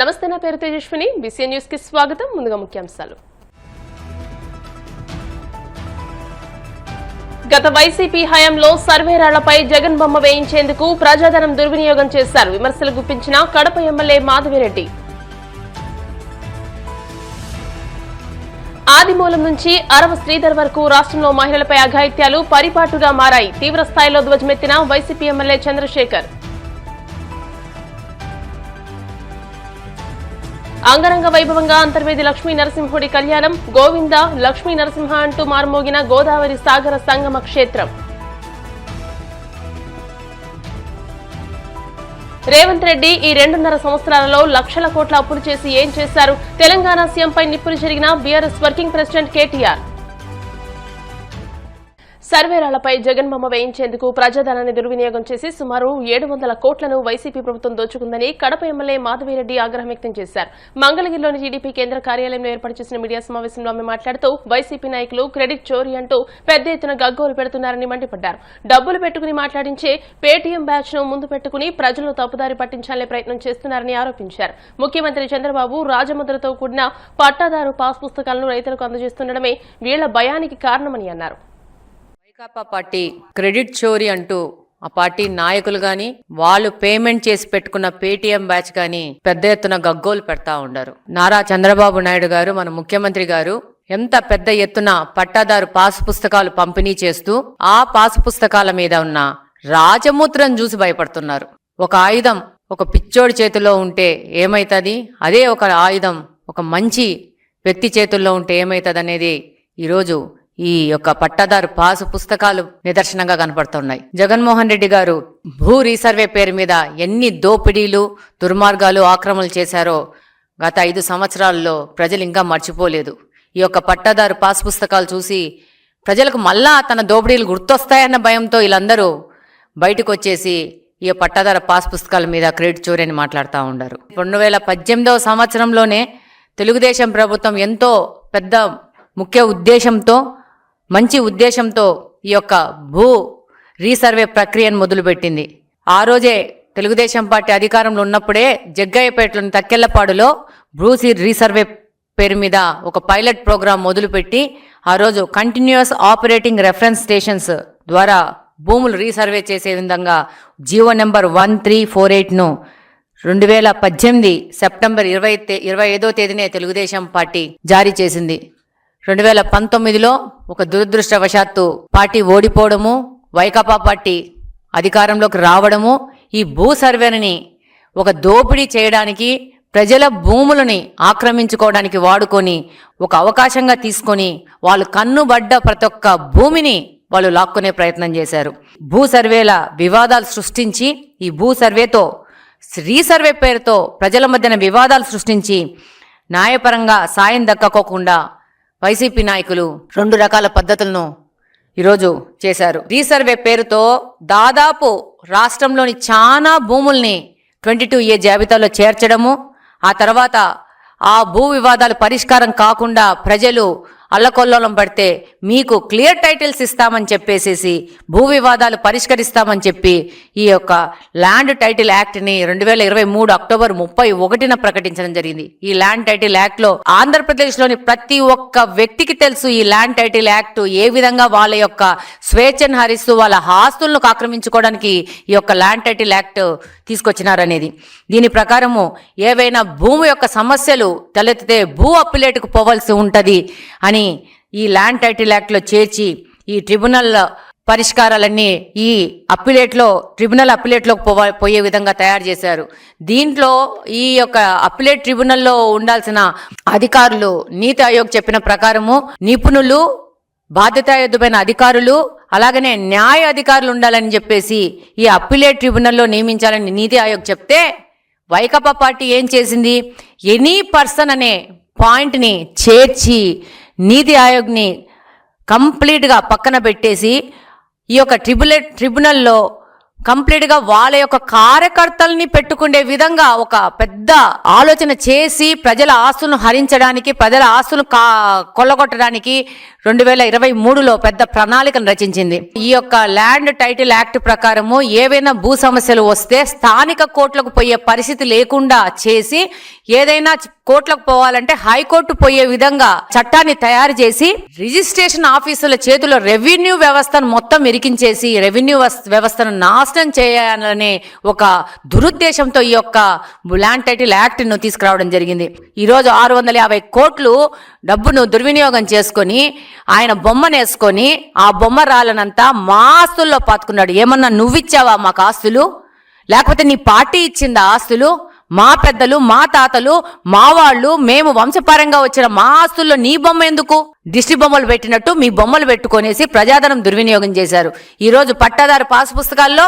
నమస్తే, నా పేరు తేజస్విని. బీసీఎన్ న్యూస్ కి స్వాగతం. ముందుగా ముఖ్యాంశాలు. గత వైసీపీ హయాంలో సర్వేరాళ్లపై జగన్ బొమ్మ వేయించేందుకు ప్రజాధనం దుర్వినియోగం చేశారు. విమర్శలు గుప్పించిన కడప ఎమ్మెల్యే మాధవిరెడ్డి. ఆదిమూలం నుంచి అరవ శ్రీధర్ వరకు రాష్ట్రంలో మహిళలపై అఘాయిత్యాలు పరిపాటుగా మారాయి. తీవ్ర స్థాయిలో ధ్వజమెత్తిన వైసీపీ ఎమ్మెల్యే చంద్రశేఖర్. అంగరంగ వైభవంగా అంతర్వేది లక్ష్మీ నరసింహుడి కళ్యాణం. గోవింద లక్ష్మీ నరసింహ అంటూ మార్మోగిన గోదావరి సాగర సంగమ క్షేత్రం. రేవంత్ రెడ్డి ఈ 2.5 సంవత్సరాలలో లక్షల కోట్ల అప్పులు చేసి ఏం చేశారు? తెలంగాణ సీఎంపై నిప్పులు చెరిగిన బీఆర్ఎస్ వర్కింగ్ ప్రెసిడెంట్ కేటీఆర్. సర్వేరాళ్లపై జగన్ బొమ్మ వేయించేందుకు ప్రజాధనాన్ని దుర్వినియోగం చేసి సుమారు 700 కోట్లను వైసీపీ ప్రభుత్వం దోచుకుందని కడప ఎమ్మెల్యే మాధవిరెడ్డి ఆగ్రహం వ్యక్తం చేశారు. మంగళగిరిలోని టీడీపీ కేంద్ర కార్యాలయంలో ఏర్పాటు చేసిన మీడియా సమావేశంలో ఆమె మాట్లాడుతూ వైసీపీ నాయకులు క్రెడిట్ చోరీ అంటూ పెద్ద ఎత్తున గగ్గోలు పెడుతున్నారని మండిపడ్డారు. డబ్బులు పెట్టుకుని మాట్లాడించే పేటీఎం బ్యాచ్ ను ముందు పెట్టుకుని ప్రజలను తప్పుదారి పట్టించాలనే ప్రయత్నం చేస్తున్నారని ఆరోపించారు. ముఖ్యమంత్రి చంద్రబాబు రాజముద్రతో కూడిన పట్టాదారు పాస్ పుస్తకాలను రైతులకు అందజేస్తుండడమే వీళ్ల భయానికి కారణమని అన్నారు. వైకాపా పార్టీ క్రెడిట్ చోరీ అంటూ ఆ పార్టీ నాయకులు గాని వాళ్ళు పేమెంట్ చేసి పెట్టుకున్న పేటీఎం బ్యాచ్ గాని పెద్ద ఎత్తున గగ్గోలు పెడతా ఉన్నారు. నారా చంద్రబాబు నాయుడు గారు, మన ముఖ్యమంత్రి గారు ఎంత పెద్ద ఎత్తున పట్టాదారు పాసు పుస్తకాలు పంపిణీ చేస్తూ ఆ పాసు పుస్తకాల మీద ఉన్న రాజముద్రను చూసి భయపడుతున్నారు. ఒక ఆయుధం ఒక పిచ్చోడి చేతిలో ఉంటే ఏమైతుంది, అదే ఒక ఆయుధం ఒక మంచి వ్యక్తి చేతుల్లో ఉంటే ఏమైతుంది అనేది ఈరోజు ఈ యొక్క పట్టాదారు పాసు పుస్తకాలు నిదర్శనంగా కనపడుతున్నాయి. జగన్మోహన్ రెడ్డి గారు భూ రీసర్వే పేరు మీద ఎన్ని దోపిడీలు, దుర్మార్గాలు, ఆక్రమణలు చేశారో గత 5 సంవత్సరాల్లో ప్రజలు ఇంకా మర్చిపోలేదు. ఈ యొక్క పట్టాదారు పాసు పుస్తకాలు చూసి ప్రజలకు మళ్ళా తన దోపిడీలు గుర్తొస్తాయన్న భయంతో వీళ్ళందరూ బయటకు వచ్చేసి ఈ పట్టాదారు పాసు పుస్తకాల మీద క్రెడిట్ చోరీ అని మాట్లాడుతూ ఉన్నారు. 2018వ సంవత్సరంలోనే తెలుగుదేశం ప్రభుత్వం ఎంతో పెద్ద ముఖ్య ఉద్దేశంతో, మంచి ఉద్దేశంతో ఈ యొక్క భూ రీసర్వే ప్రక్రియను మొదలుపెట్టింది. ఆ రోజే తెలుగుదేశం పార్టీ అధికారంలో ఉన్నప్పుడే జగ్గయ్యపేటలోని తక్కెళ్లపాడులో భూ రీసర్వే పేరు మీద ఒక పైలట్ ప్రోగ్రాం మొదలుపెట్టి ఆ రోజు కంటిన్యూస్ ఆపరేటింగ్ రెఫరెన్స్ స్టేషన్స్ ద్వారా భూములు రీసర్వే చేసే విధంగా జీవో నెంబర్ 1348ను 2018 సెప్టెంబర్ 25వ తేదీనే తెలుగుదేశం పార్టీ జారీ చేసింది. 2019లో ఒక దురదృష్టవశాత్తు పార్టీ ఓడిపోవడము, వైకాపా పార్టీ అధికారంలోకి రావడము, ఈ భూ సర్వేని ఒక దోపిడీ చేయడానికి, ప్రజల భూములని ఆక్రమించుకోవడానికి వాడుకొని ఒక అవకాశంగా తీసుకొని వాళ్ళు కన్నుబడ్డ ప్రతి ఒక్క భూమిని వాళ్ళు లాక్కునే ప్రయత్నం చేశారు. భూ సర్వేల వివాదాలు సృష్టించి ఈ భూ సర్వేతో, రీసర్వే పేరుతో ప్రజల మధ్యన వివాదాలు సృష్టించి న్యాయపరంగా సాయం దక్కకోకుండా వైసీపీ నాయకులు 2 రకాల పద్ధతులను ఈరోజు చేశారు. రీసర్వే పేరుతో దాదాపు రాష్ట్రంలోని చాలా భూముల్ని 22A జాబితాలో చేర్చడము, ఆ తర్వాత ఆ భూ వివాదాలు పరిష్కారం కాకుండా ప్రజలు అల్లకొల్లోలం పడితే మీకు క్లియర్ టైటిల్స్ ఇస్తామని చెప్పేసేసి భూ వివాదాలు పరిష్కరిస్తామని చెప్పి ఈ యొక్క ల్యాండ్ టైటిల్ యాక్ట్ని 2023 అక్టోబర్ 31న ప్రకటించడం జరిగింది. ఈ ల్యాండ్ టైటిల్ యాక్ట్లో ఆంధ్రప్రదేశ్లోని ప్రతి ఒక్క వ్యక్తికి తెలుసు ఈ ల్యాండ్ టైటిల్ యాక్ట్ ఏ విధంగా వాళ్ళ యొక్క స్వేచ్ఛను హరిస్తూ వాళ్ళ ఆస్తులను ఆక్రమించుకోవడానికి ఈ యొక్క ల్యాండ్ టైటిల్ యాక్ట్ తీసుకొచ్చినారనేది. దీని ప్రకారము ఏవైనా భూమి యొక్క సమస్యలు తలెత్తితే భూ అప్పిలేటుకు పోవాల్సి ఉంటుంది అని ఈ ల్యాండ్ టైటిల్ యాక్ట్లో చేర్చి ఈ ట్రిబ్యునల్ పరిష్కారాలన్నీ ఈ ట్రిబ్యునల్ అప్పిలేట్లోకి పోయే విధంగా తయారు చేశారు. దీంట్లో ఈ యొక్క అప్పిలేట్ ట్రిబ్యునల్లో ఉండాల్సిన అధికారులు నీతి ఆయోగ్ చెప్పిన ప్రకారము నిపుణులు, బాధ్యతాయుతమైన అధికారులు, అలాగనే న్యాయ అధికారులు ఉండాలని చెప్పేసి ఈ అప్పిలేట్ ట్రిబ్యునల్లో నియమించాలని నీతి ఆయోగ్ చెప్తే వైకాపా పార్టీ ఏం చేసింది, ఎనీ పర్సన్ అనే పాయింట్ని చేర్చి నీతి ఆయోగ్ని కంప్లీట్గా పక్కన పెట్టేసి ఈ యొక్క ట్రిబ్యునల్లో కంప్లీట్ గా వాళ్ళ యొక్క కార్యకర్తల్ని పెట్టుకునే విధంగా ఒక పెద్ద ఆలోచన చేసి ప్రజల ఆస్తులను హరించడానికి, ప్రజల ఆస్తులను కొల్లగొట్టడానికి 2023లో పెద్ద ప్రణాళికను రచించింది. ఈ యొక్క ల్యాండ్ టైటిల్ యాక్ట్ ప్రకారము ఏవైనా భూ సమస్యలు వస్తే స్థానిక కోర్టులకు పోయే పరిస్థితి లేకుండా చేసి, ఏదైనా కోర్టులకు పోవాలంటే హైకోర్టు పోయే విధంగా చట్టాన్ని తయారు చేసి, రిజిస్ట్రేషన్ ఆఫీసుల చేతిలో రెవెన్యూ వ్యవస్థను మొత్తం ఇరికించేసి రెవెన్యూ వ్యవస్థను నాశనం చేయాలనే ఒక దురుద్దేశంతో ఈ యొక్క ల్యాండ్ టైటిల్ యాక్ట్ ను తీసుకురావడం జరిగింది. ఈరోజు 650 కోట్లు డబ్బును దుర్వినియోగం చేసుకొని ఆయన బొమ్మనేసుకొని ఆ బొమ్మ రాలనంతా మా ఆస్తుల్లో పాతుకున్నాడు. ఏమన్నా నువ్విచ్చావా మాకు ఆస్తులు? లేకపోతే నీ పార్టీ ఇచ్చిందా ఆస్తులు? మా పెద్దలు, మా తాతలు, మా వాళ్ళు, మేము వంశపరంగా వచ్చిన మా ఆస్తుల్లో నీ బొమ్మ ఎందుకు? దిష్టి బొమ్మలు పెట్టినట్టు మీ బొమ్మలు పెట్టుకొనేసి ప్రజాధనం దుర్వినియోగం చేశారు. ఈరోజు పట్టాదారు పాస్ పుస్తకాల్లో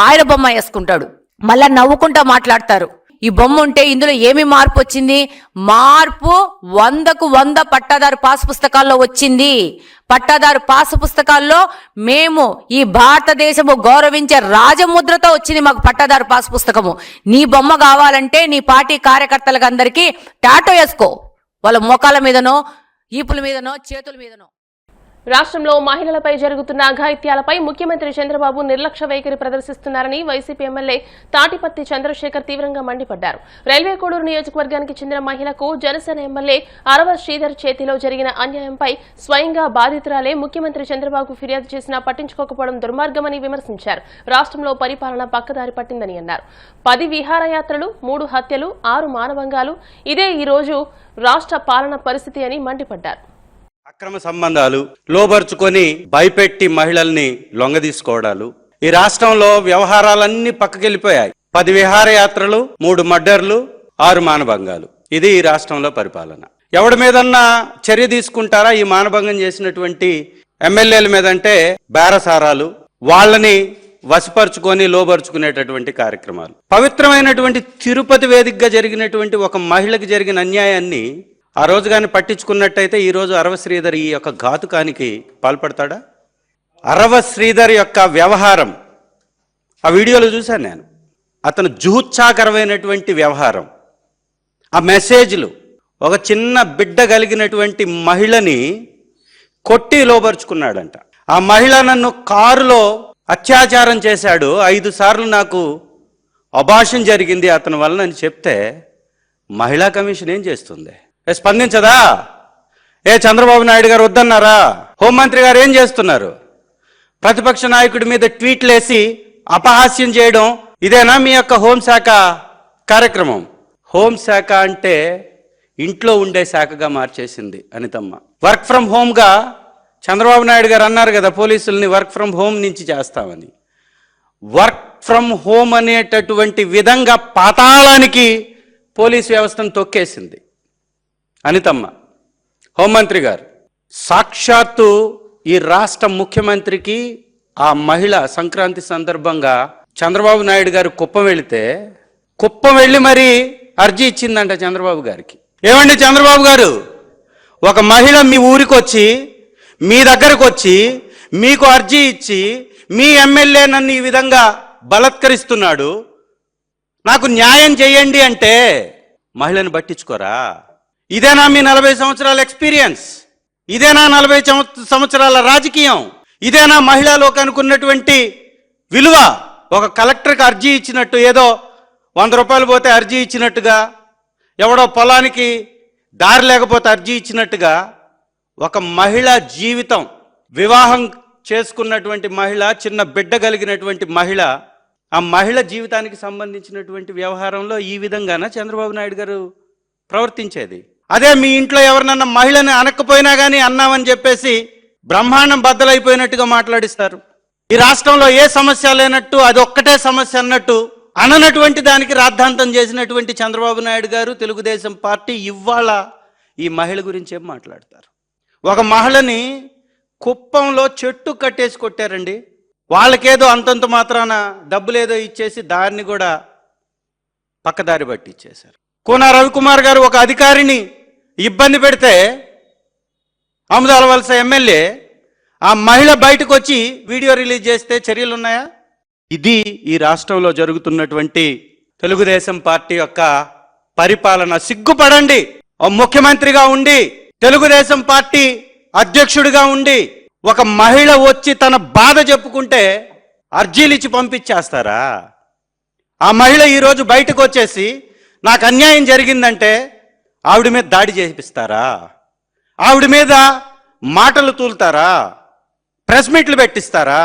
ఆయన బొమ్మ వేసుకుంటాడు, మళ్ళా నవ్వుకుంటా మాట్లాడతారు. ఈ బొమ్మ ఉంటే ఇందులో ఏమి మార్పు వచ్చింది? మార్పు 100కు 100 పట్టాదారు పాస్ పుస్తకాల్లో వచ్చింది. పట్టాదారు పాస్ పుస్తకాల్లో మేము ఈ భారతదేశము గౌరవించే రాజముద్రతో వచ్చింది మాకు పట్టాదారు పాస్ పుస్తకము. నీ బొమ్మ కావాలంటే నీ పార్టీ కార్యకర్తలకు అందరికీ టాటో వేసుకో, వాళ్ళ మోకాల మీదనో, ఈపుల మీదనో, చేతుల మీదనో. రాష్ట్రంలో మహిళలపై జరుగుతున్న అఘాయిత్యాలపై ముఖ్యమంత్రి చంద్రబాబు నిర్లక్ష్య వైఖరి ప్రదర్శిస్తున్నారని వైసీపీ ఎమ్మెల్యే తాటిపత్తి చంద్రశేఖర్ తీవ్రంగా మండిపడ్డారు. రైల్వే కోడూరు నియోజకవర్గానికి చెందిన మహిళకు జనసేన ఎమ్మెల్యే అరవ శ్రీధర్ చేతిలో జరిగిన అన్యాయంపై స్వయంగా బాధితురాలే ముఖ్యమంత్రి చంద్రబాబుకు ఫిర్యాదు చేసినా పట్టించుకోకపోవడం దుర్మార్గమని విమర్శించారు. రాష్ట్రంలో పరిపాలన పక్కదారి పట్టిందని అన్నారు. 10 విహారయాత్రలు, 3 హత్యలు, 6 మానభంగాలు, ఇదే ఈ రోజు రాష్ట్ర పాలన పరిస్థితి అని మండిపడ్డారు. అక్రమ సంబంధాలు లోబర్చుకొని భయపెట్టి మహిళల్ని లొంగదీసుకోవడాలు, ఈ రాష్ట్రంలో వ్యవహారాలన్నీ పక్కకెళ్ళిపోయాయి. 10 విహారయాత్రలు, 3 మర్డర్లు, 6 మానభంగాలు, ఇది ఈ రాష్ట్రంలో పరిపాలన. ఎవడి మీదన్నా చర్య తీసుకుంటారా ఈ మానభంగం చేసినటువంటి ఎమ్మెల్యేల మీదంటే? బేరసారాలు, వాళ్ళని వశపరుచుకొని లోబరుచుకునేటటువంటి కార్యక్రమాలు. పవిత్రమైనటువంటి తిరుపతి వేదికగా జరిగినటువంటి ఒక మహిళకి జరిగిన అన్యాయాన్ని ఆ రోజు కానీ పట్టించుకున్నట్టయితే ఈరోజు అరవ శ్రీధర్ ఈ యొక్క ఘాతుకానికి పాల్పడతాడా? అరవ శ్రీధర్ యొక్క వ్యవహారం ఆ వీడియోలో చూశాను నేను. అతను జుహుత్సాకరమైనటువంటి వ్యవహారం, ఆ మెసేజ్లు, ఒక చిన్న బిడ్డ కలిగినటువంటి మహిళని కొట్టి లోబరుచుకున్నాడంట. ఆ మహిళ నన్ను కారులో అత్యాచారం చేశాడు, 5 సార్లు నాకు అబార్షన్ జరిగింది అతని వలన అని చెప్తే మహిళా కమిషన్ ఏం చేస్తుంది? స్పందించదా? చంద్రబాబు నాయుడు గారు వద్దన్నారా? హోంమంత్రి గారు ఏం చేస్తున్నారు? ప్రతిపక్ష నాయకుడి మీద ట్వీట్లేసి అపహాస్యం చేయడం, ఇదేనా మీ యొక్క హోంశాఖ కార్యక్రమం? హోంశాఖ అంటే ఇంట్లో ఉండే శాఖగా మార్చేసింది అనితమ్మ. వర్క్ ఫ్రం హోమ్గా చంద్రబాబు నాయుడు గారు అన్నారు కదా, పోలీసుల్ని వర్క్ ఫ్రం హోమ్ నుంచి చేస్తామని. వర్క్ ఫ్రం హోమ్ అనేటటువంటి విధంగా పాతాళానికి పోలీస్ వ్యవస్థను తొక్కేసింది అనితమ్మ. హోంమంత్రి గారు సాక్షాత్తు ఈ రాష్ట్ర ముఖ్యమంత్రికి ఆ మహిళ సంక్రాంతి సందర్భంగా చంద్రబాబు నాయుడు గారు కుప్పం వెళ్ళి మరి అర్జీ ఇచ్చిందంట చంద్రబాబు గారికి. ఏమండి చంద్రబాబు గారు, ఒక మహిళ మీ ఊరికి వచ్చి, మీ దగ్గరకు వచ్చి, మీకు అర్జీ ఇచ్చి, మీ ఎమ్మెల్యే నన్ను ఈ విధంగా బలత్కరిస్తున్నాడు, నాకు న్యాయం చేయండి అంటే మహిళను పట్టించుకోరా? ఇదేనా మీ 40 సంవత్సరాల ఎక్స్పీరియన్స్? ఇదేనా 40 సంవత్సరాల రాజకీయం? ఇదేనా మహిళా లోకానికి ఉన్నటువంటి విలువ? ఒక కలెక్టర్కి అర్జీ ఇచ్చినట్టు, ఏదో 100 రూపాయలు పోతే అర్జీ ఇచ్చినట్టుగా, ఎవడో పొలానికి దారి లేకపోతే అర్జీ ఇచ్చినట్టుగా, ఒక మహిళ జీవితం, వివాహం చేసుకున్నటువంటి మహిళ, చిన్న బిడ్డ కలిగినటువంటి మహిళ, ఆ మహిళ జీవితానికి సంబంధించినటువంటి వ్యవహారంలో ఈ విధంగానా చంద్రబాబు నాయుడు గారు ప్రవర్తించేది? అదే మీ ఇంట్లో ఎవరినన్నా మహిళని అనకపోయినా కానీ అన్నామని చెప్పేసి బ్రహ్మాండం బద్దలైపోయినట్టుగా మాట్లాడిస్తారు. ఈ రాష్ట్రంలో ఏ సమస్య లేనట్టు, అది ఒక్కటే సమస్య అన్నట్టు అననటువంటి దానికి రాద్ధాంతం చేసినటువంటి చంద్రబాబు నాయుడు గారు, తెలుగుదేశం పార్టీ ఇవాళ ఈ మహిళ గురించి ఏం మాట్లాడతారు? ఒక మహిళని కుప్పంలో చెట్టు కట్టేసి కొట్టారండి. వాళ్ళకేదో అంతంత మాత్రాన డబ్బులేదో ఇచ్చేసి దాన్ని కూడా పక్కదారి బట్టి ఇచ్చేశారు. కోన రవికుమార్ గారు ఒక అధికారిని ఇబ్బంది పెడితే ఆముదాల వలస ఎమ్మెల్యే, ఆ మహిళ బయటకు వచ్చి వీడియో రిలీజ్ చేస్తే చర్యలు ఉన్నాయా? ఇది ఈ రాష్ట్రంలో జరుగుతున్నటువంటి తెలుగుదేశం పార్టీ యొక్క పరిపాలన. సిగ్గుపడండి. ఓ ముఖ్యమంత్రిగా ఉండి, తెలుగుదేశం పార్టీ అధ్యక్షుడిగా ఉండి, ఒక మహిళ వచ్చి తన బాధ చెప్పుకుంటే అర్జీలు ఇచ్చి పంపించేస్తారా? ఆ మహిళ ఈరోజు బయటకు వచ్చేసి నాకు అన్యాయం జరిగిందంటే ఆవిడ మీద దాడి చేపిస్తారా? ఆవిడ మీద మాటలు తూలుతారా? ప్రెస్ మీట్లు పెట్టిస్తారా?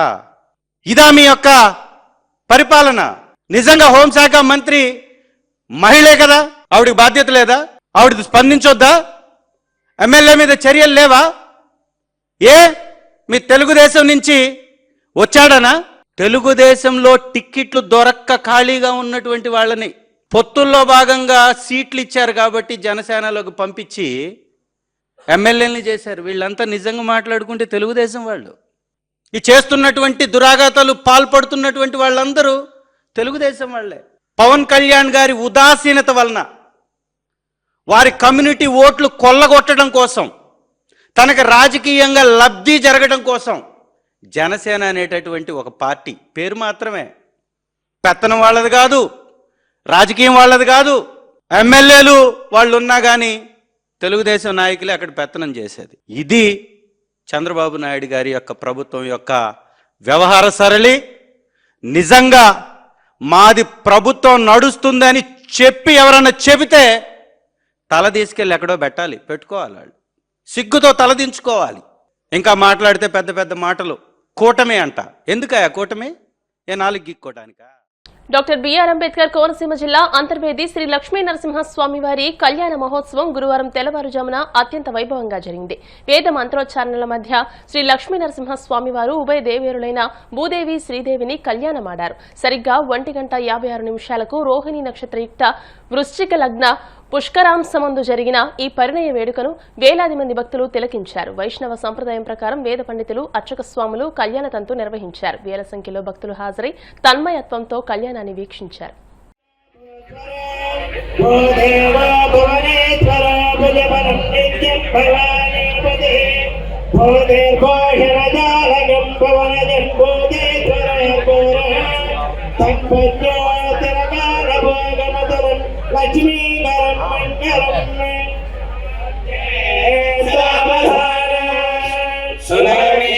ఇదా మీ యొక్క పరిపాలన? నిజంగా హోంశాఖ మంత్రి మహిళే కదా, ఆవిడకి బాధ్యత లేదా? ఆవిడ స్పందించొద్దా? ఎమ్మెల్యే మీద చర్యలు లేవా? ఏ మీ తెలుగుదేశం నుంచి వచ్చాడనా? తెలుగుదేశంలో టిక్కెట్లు దొరక్క ఖాళీగా ఉన్నటువంటి వాళ్ళని పొత్తుల్లో భాగంగా సీట్లు ఇచ్చారు కాబట్టి జనసేనలోకి పంపించి ఎమ్మెల్యేలని చేశారు. వీళ్ళంతా నిజంగా మాట్లాడుకుంటే తెలుగుదేశం వాళ్ళు. ఈ చేస్తున్నటువంటి దురాఘాతాలు పాల్పడుతున్నటువంటి వాళ్ళందరూ తెలుగుదేశం వాళ్ళే. పవన్ కళ్యాణ్ గారి ఉదాసీనత వలన, వారి కమ్యూనిటీ ఓట్లు కొల్లగొట్టడం కోసం, తనకు రాజకీయంగా లబ్ధి జరగడం కోసం జనసేన అనేటటువంటి ఒక పార్టీ పేరు మాత్రమే, పెత్తనం వాళ్ళది కాదు, రాజకీయం వాళ్ళది కాదు. ఎమ్మెల్యేలు వాళ్ళు ఉన్నా కానీ తెలుగుదేశం నాయకులే అక్కడ పెత్తనం చేసేది. ఇది చంద్రబాబు నాయుడు గారి యొక్క ప్రభుత్వం యొక్క వ్యవహార సరళి. నిజంగా మాది ప్రభుత్వం నడుస్తుందని చెప్పి ఎవరన్నా చెబితే తల తీసుకెళ్ళి ఎక్కడో పెట్టుకోవాలి. వాళ్ళు సిగ్గుతో తలదించుకోవాలి. ఇంకా మాట్లాడితే పెద్ద పెద్ద మాటలు. కూటమి అంట. ఎందుకయ్యా కూటమి? ఏ నాలుగు గిక్కోటానికా? డాక్టర్ బిఆర్ అంబేద్కర్ కోనసీమ జిల్లా అంతర్వేది శ్రీ లక్ష్మీ నరసింహస్వామి వారి కళ్యాణ మహోత్సవం గురువారం తెల్లవారుజామున అత్యంత వైభవంగా జరిగింది. వేద మంత్రోచ్చారణల మధ్య శ్రీ లక్ష్మీ నరసింహస్వామి వారు ఉభయ దేవేరులైన భూదేవి శ్రీదేవిని కళ్యాణమాడారు. సరిగ్గా 1:56 రోహిణి నక్షత్రయుక్త వృశ్చిక లగ్న పుష్కరాంశమందు జరిగిన ఈ పరిణయ వేడుకను వేలాది మంది భక్తులు తిలకించారు. వైష్ణవ సంప్రదాయం ప్రకారం వేద పండితులు, అర్చక స్వాములు కళ్యాణ తంతు నిర్వహించారు. వేల సంఖ్యలో భక్తులు హాజరై తన్మయత్వంతో కళ్యాణాన్ని వీక్షించారు. లక్ష్మీకరం మంగళం సావధాన సునమే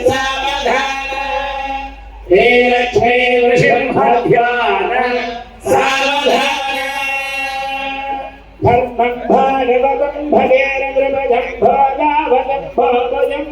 సావధాన హే లక్ష్మీ నృసింహధ్యాన సావధాన ధర్మం భాగవతం భగేర నృపజం భాగవతం భాగజం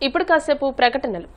ఇప్పుడు కాసేపు ప్రకటనలు.